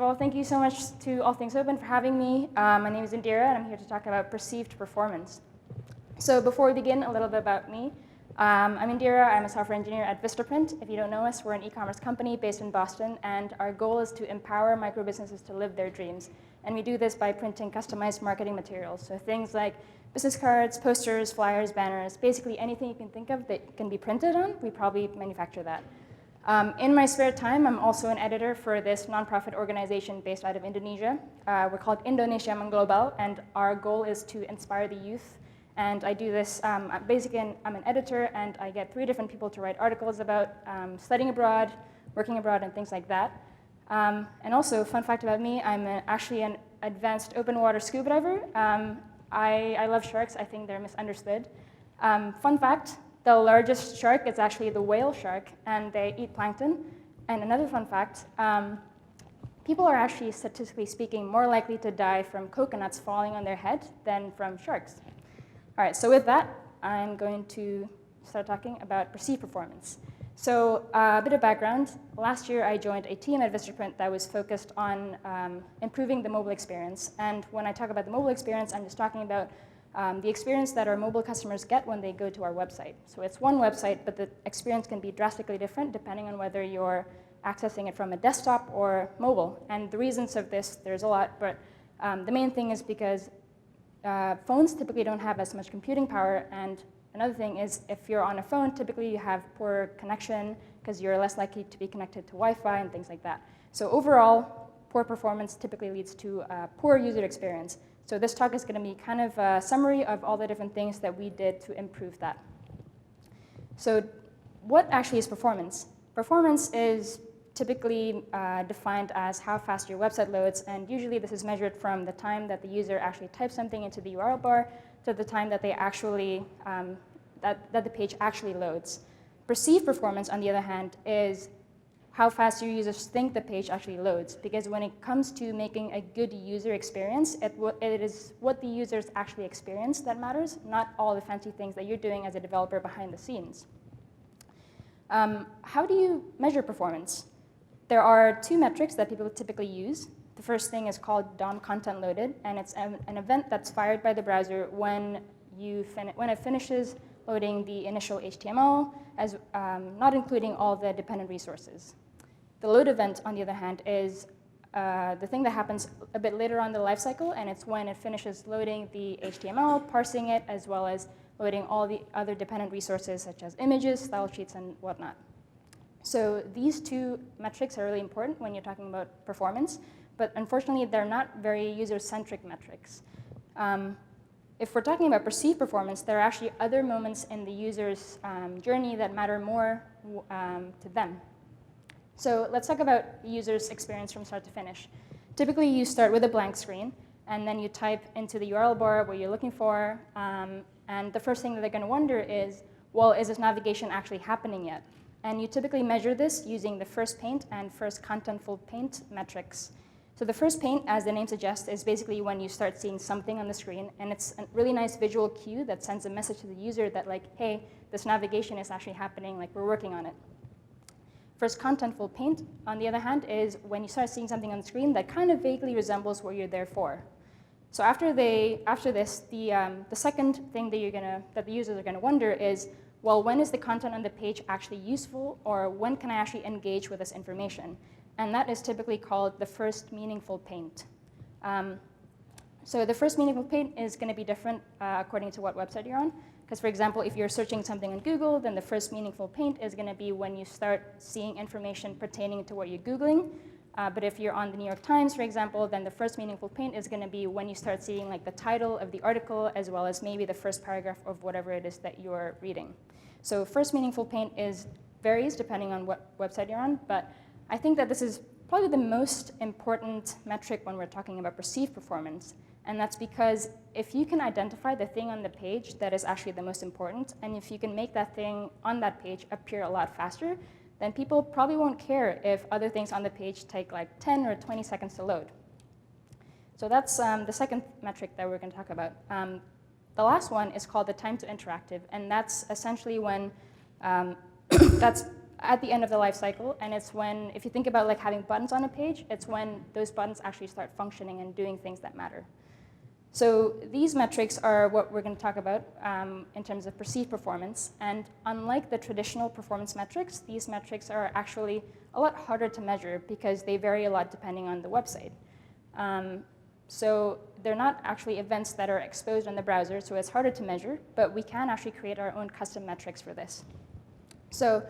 Well, thank you so much to All Things Open for having me. My name is Indira, and I'm here to talk about perceived performance. So before we begin, a little bit about me. I'm Indira. I'm a software engineer at Vistaprint. If you don't know us, we're an e-commerce company based in Boston, and our goal is to empower micro-businesses to live their dreams. And we do this by printing customized marketing materials. So things like business cards, posters, flyers, banners, basically anything you can think of that can be printed on, we probably manufacture that. In my spare time, I'm also an editor for this nonprofit organization based out of Indonesia. We're called Indonesia Mengglobal, and our goal is to inspire the youth. And I do this, basically, I'm an editor, and I get 3 different people to write articles about studying abroad, working abroad, and things like that. And also, fun fact about me, I'm actually an advanced open water scuba diver. I love sharks. I think they're misunderstood. Fun fact, the largest shark is actually the whale shark, and they eat plankton. And another fun fact, people are actually, statistically speaking, more likely to die from coconuts falling on their head than from sharks. All right, so with that, I'm going to start talking about perceived performance. So a bit of background. Last year, I joined a team at Vistaprint that was focused on improving the mobile experience. And when I talk about the mobile experience, I'm just talking about the experience that our mobile customers get when they go to our website. So it's one website, but the experience can be drastically different depending on whether you're accessing it from a desktop or mobile. And the reasons of this, there's a lot, but the main thing is because phones typically don't have as much computing power, and another thing is if you're on a phone, typically you have poor connection because you're less likely to be connected to Wi-Fi and things like that. So overall, poor performance typically leads to a poor user experience. So this talk is going to be kind of a summary of all the different things that we did to improve that. So what actually is performance? Performance is typically defined as how fast your website loads, and usually this is measured from the time that the user actually types something into the URL bar to the time that they actually, that the page actually loads. Perceived performance, on the other hand, is how fast your users think the page actually loads, because when it comes to making a good user experience, it is what the users actually experience that matters, not all the fancy things that you're doing as a developer behind the scenes. How do you measure performance? There are 2 metrics that people typically use. The first thing is called DOM content loaded, and it's an event that's fired by the browser when it finishes loading the initial HTML, not including all the dependent resources. The load event, on the other hand, is the thing that happens a bit later on the lifecycle, and it's when it finishes loading the HTML, parsing it, as well as loading all the other dependent resources, such as images, style sheets, and whatnot. So these 2 metrics are really important when you're talking about performance, but unfortunately, they're not very user-centric metrics. If we're talking about perceived performance, there are actually other moments in the user's journey that matter more to them. So let's talk about user's experience from start to finish. Typically, you start with a blank screen, and then you type into the URL bar what you're looking for, and the first thing that they're going to wonder is, well, is this navigation actually happening yet? And you typically measure this using the first paint and first contentful paint metrics. So the first paint, as the name suggests, is basically when you start seeing something on the screen, and it's a really nice visual cue that sends a message to the user that, like, hey, this navigation is actually happening, like, we're working on it. First contentful paint, on the other hand, is when you start seeing something on the screen that kind of vaguely resembles what you're there for. So after this, the second thing that the users are going to wonder is, well, when is the content on the page actually useful, or when can I actually engage with this information? And that is typically called the first meaningful paint. So the first meaningful paint is going to be different according to what website you're on. Because, for example, if you're searching something on Google, then the first meaningful paint is going to be when you start seeing information pertaining to what you're Googling. But if you're on the New York Times, for example, then the first meaningful paint is going to be when you start seeing, like, the title of the article, as well as maybe the first paragraph of whatever it is that you're reading. So first meaningful paint varies depending on what website you're on, but I think that this is probably the most important metric when we're talking about perceived performance. And that's because if you can identify the thing on the page that is actually the most important, and if you can make that thing on that page appear a lot faster, then people probably won't care if other things on the page take like 10 or 20 seconds to load. So that's the second metric that we're going to talk about. The last one is called the time to interactive, and that's essentially when that's at the end of the life cycle, and it's when, if you think about like having buttons on a page, it's when those buttons actually start functioning and doing things that matter. So these metrics are what we're going to talk about in terms of perceived performance. And unlike the traditional performance metrics, these metrics are actually a lot harder to measure because they vary a lot depending on the website. So they're not actually events that are exposed on the browser, so it's harder to measure, but we can actually create our own custom metrics for this. So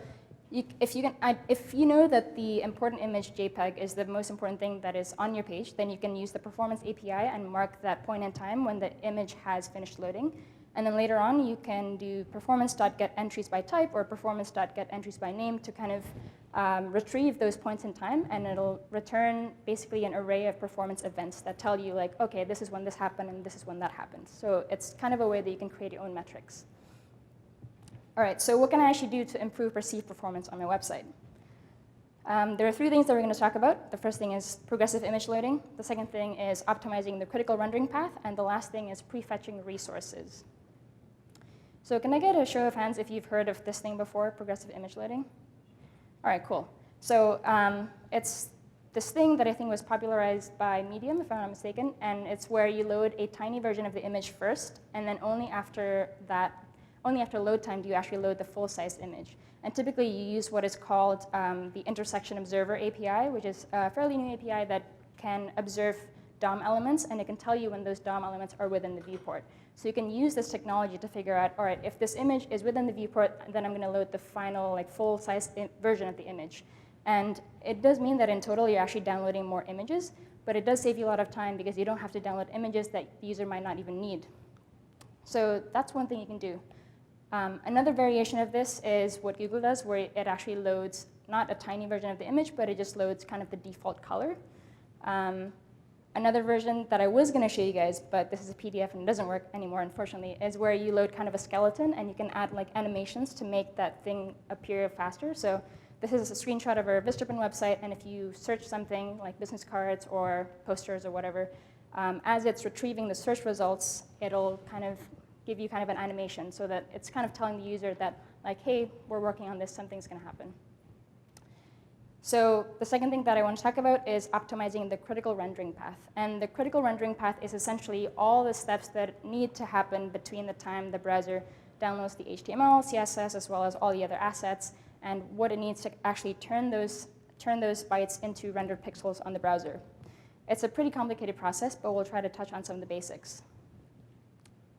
if you know that the important image JPEG is the most important thing that is on your page, then you can use the performance API and mark that point in time when the image has finished loading. And then later on, you can do performance.getEntries by type or performance.getEntries by name to kind of retrieve those points in time, and it'll return basically an array of performance events that tell you like, okay, this is when this happened and this is when that happened. So it's kind of a way that you can create your own metrics. All right, so what can I actually do to improve perceived performance on my website? There are 3 things that we're going to talk about. The first thing is progressive image loading. The second thing is optimizing the critical rendering path. And the last thing is prefetching resources. So can I get a show of hands if you've heard of this thing before, progressive image loading? All right, cool. So it's this thing that I think was popularized by Medium, if I'm not mistaken. And it's where you load a tiny version of the image first, and then only after load time do you actually load the full-size image. And typically you use what is called the Intersection Observer API, which is a fairly new API that can observe DOM elements, and it can tell you when those DOM elements are within the viewport. So you can use this technology to figure out, all right, if this image is within the viewport, then I'm going to load the final like full-size version of the image. And it does mean that in total you're actually downloading more images, but it does save you a lot of time because you don't have to download images that the user might not even need. So that's one thing you can do. Another variation of this is what Google does, where it actually loads not a tiny version of the image, but it just loads kind of the default color. Another version that I was going to show you guys, but this is a PDF and it doesn't work anymore, unfortunately, is where you load kind of a skeleton, and you can add like animations to make that thing appear faster. So this is a screenshot of our Vistaprint website, and if you search something like business cards or posters or whatever, as it's retrieving the search results, it'll kind of give you kind of an animation so that it's kind of telling the user that, like, hey, we're working on this, something's going to happen. So the second thing that I want to talk about is optimizing the critical rendering path. And the critical rendering path is essentially all the steps that need to happen between the time the browser downloads the HTML, CSS, as well as all the other assets, and what it needs to actually turn those bytes into rendered pixels on the browser. It's a pretty complicated process, but we'll try to touch on some of the basics.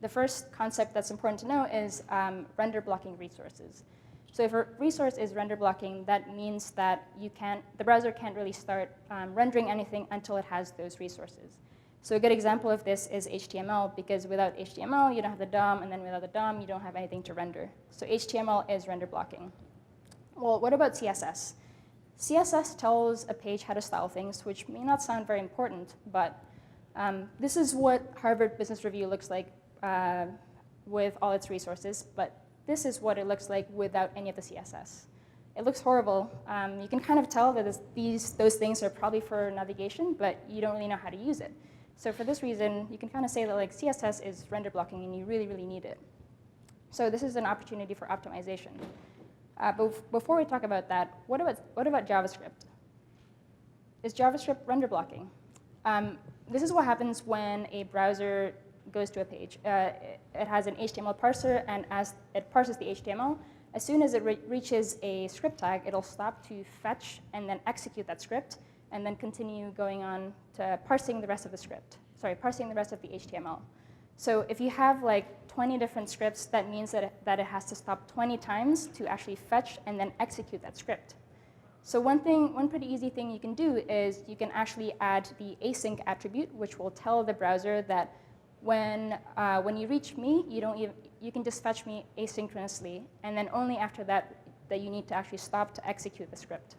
The first concept that's important to know is render blocking resources. So if a resource is render blocking, that means that the browser can't really start rendering anything until it has those resources. So a good example of this is HTML, because without HTML, you don't have the DOM, and then without the DOM, you don't have anything to render. So HTML is render blocking. Well, what about CSS? CSS tells a page how to style things, which may not sound very important, but this is what Harvard Business Review looks like with all its resources, but this is what it looks like without any of the CSS. It looks horrible. You can kind of tell that those things are probably for navigation, but you don't really know how to use it. So for this reason, you can kind of say that like CSS is render blocking, and you really, really need it. So this is an opportunity for optimization. But before we talk about that, what about JavaScript? Is JavaScript render blocking? This is what happens when a browser goes to a page. It has an HTML parser, and as it parses the HTML, as soon as it reaches a script tag, it'll stop to fetch and then execute that script, and then continue going on to parsing the rest of the script. Sorry, parsing the rest of the HTML. So if you have like 20 different scripts, that means that it has to stop 20 times to actually fetch and then execute that script. So one pretty easy thing you can do is you can actually add the async attribute, which will tell the browser that when you reach me, you can just fetch me asynchronously, and then only after that you need to actually stop to execute the script.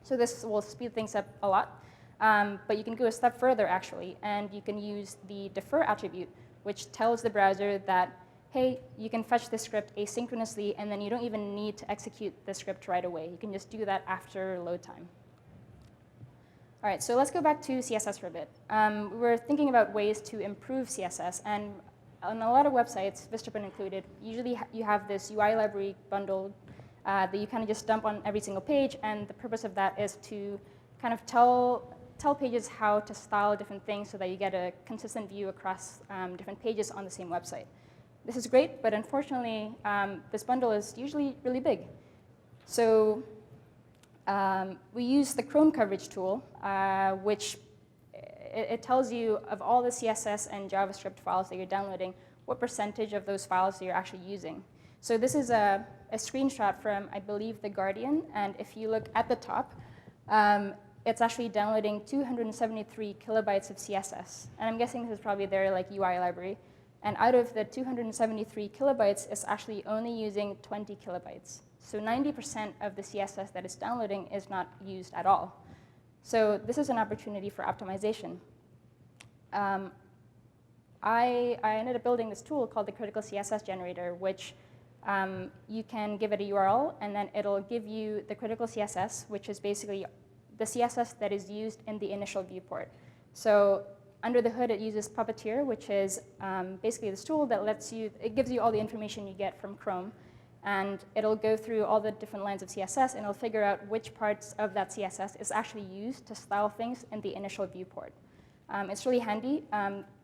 So this will speed things up a lot, but you can go a step further actually, and you can use the defer attribute, which tells the browser that, hey, you can fetch this script asynchronously, and then you don't even need to execute the script right away. You can just do that after load time. All right, so let's go back to CSS for a bit. We were thinking about ways to improve CSS, and on a lot of websites, Vistaprint included, usually you have this UI library bundled that you kind of just dump on every single page, and the purpose of that is to kind of tell pages how to style different things so that you get a consistent view across different pages on the same website. This is great, but unfortunately, this bundle is usually really big. So we use the Chrome coverage tool, which it tells you of all the CSS and JavaScript files that you're downloading, what percentage of those files that you're actually using. So this is a screenshot from, I believe, The Guardian, and if you look at the top, it's actually downloading 273 kilobytes of CSS. And I'm guessing this is probably their UI library. And out of the 273 kilobytes, it's actually only using 20 kilobytes. So 90% of the CSS that it's downloading is not used at all. So this is an opportunity for optimization. I ended up building this tool called the Critical CSS Generator, which you can give it a URL, and then it'll give you the critical CSS, which is basically the CSS that is used in the initial viewport. So under the hood, it uses Puppeteer, which is basically this tool that it gives you all the information you get from Chrome. And it'll go through all the different lines of CSS, and it'll figure out which parts of that CSS is actually used to style things in the initial viewport. It's really handy.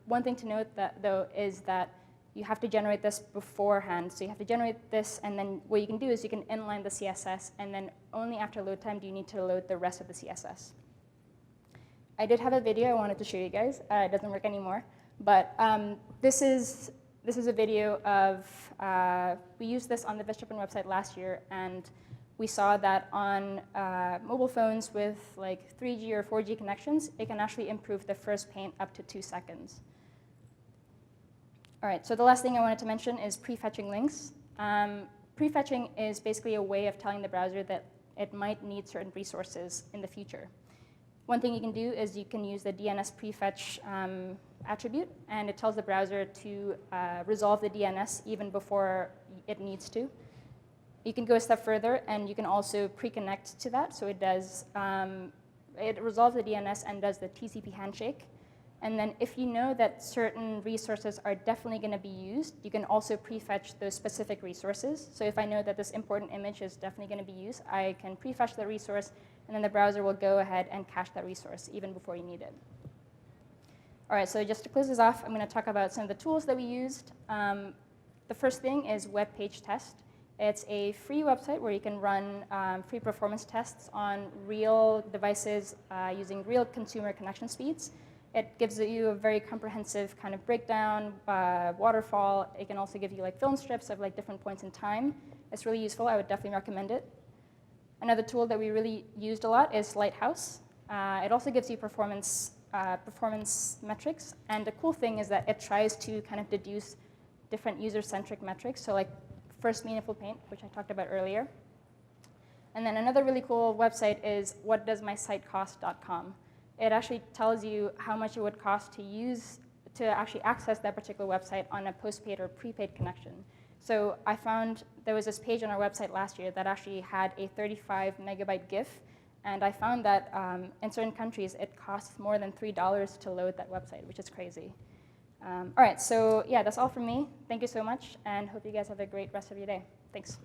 One thing to note, though, is that you have to generate this beforehand. So you have to generate this, and then what you can do is you can inline the CSS, and then only after load time do you need to load the rest of the CSS. I did have a video I wanted to show you guys. It doesn't work anymore. But this is a video of, we used this on the Vistropen website last year, and we saw that on mobile phones with 3G or 4G connections, it can actually improve the first paint up to 2 seconds. All right, so the last thing I wanted to mention is prefetching links. Prefetching is basically a way of telling the browser that it might need certain resources in the future. One thing you can do is you can use the DNS Prefetch attribute, and it tells the browser to resolve the DNS even before it needs to. You can go a step further, and you can also pre-connect to that. So it does, it resolves the DNS and does the TCP handshake. And then if you know that certain resources are definitely going to be used, you can also prefetch those specific resources. So if I know that this important image is definitely going to be used, I can prefetch the resource, and then the browser will go ahead and cache that resource even before you need it. All right, so just to close this off, I'm going to talk about some of the tools that we used. The first thing is WebpageTest. It's a free website where you can run free performance tests on real devices using real consumer connection speeds. It gives you a very comprehensive kind of breakdown, waterfall. It can also give you film strips of different points in time. It's really useful. I would definitely recommend it. Another tool that we really used a lot is Lighthouse. It also gives you performance metrics. And the cool thing is that it tries to kind of deduce different user-centric metrics. So first meaningful paint, which I talked about earlier. And then another really cool website is whatdoesmysitecost.com. It actually tells you how much it would cost to actually access that particular website on a postpaid or prepaid connection. So I found there was this page on our website last year that actually had a 35 megabyte GIF, and I found that in certain countries it costs more than $3 to load that website, which is crazy. All right, so yeah, that's all from me. Thank you so much, and hope you guys have a great rest of your day. Thanks.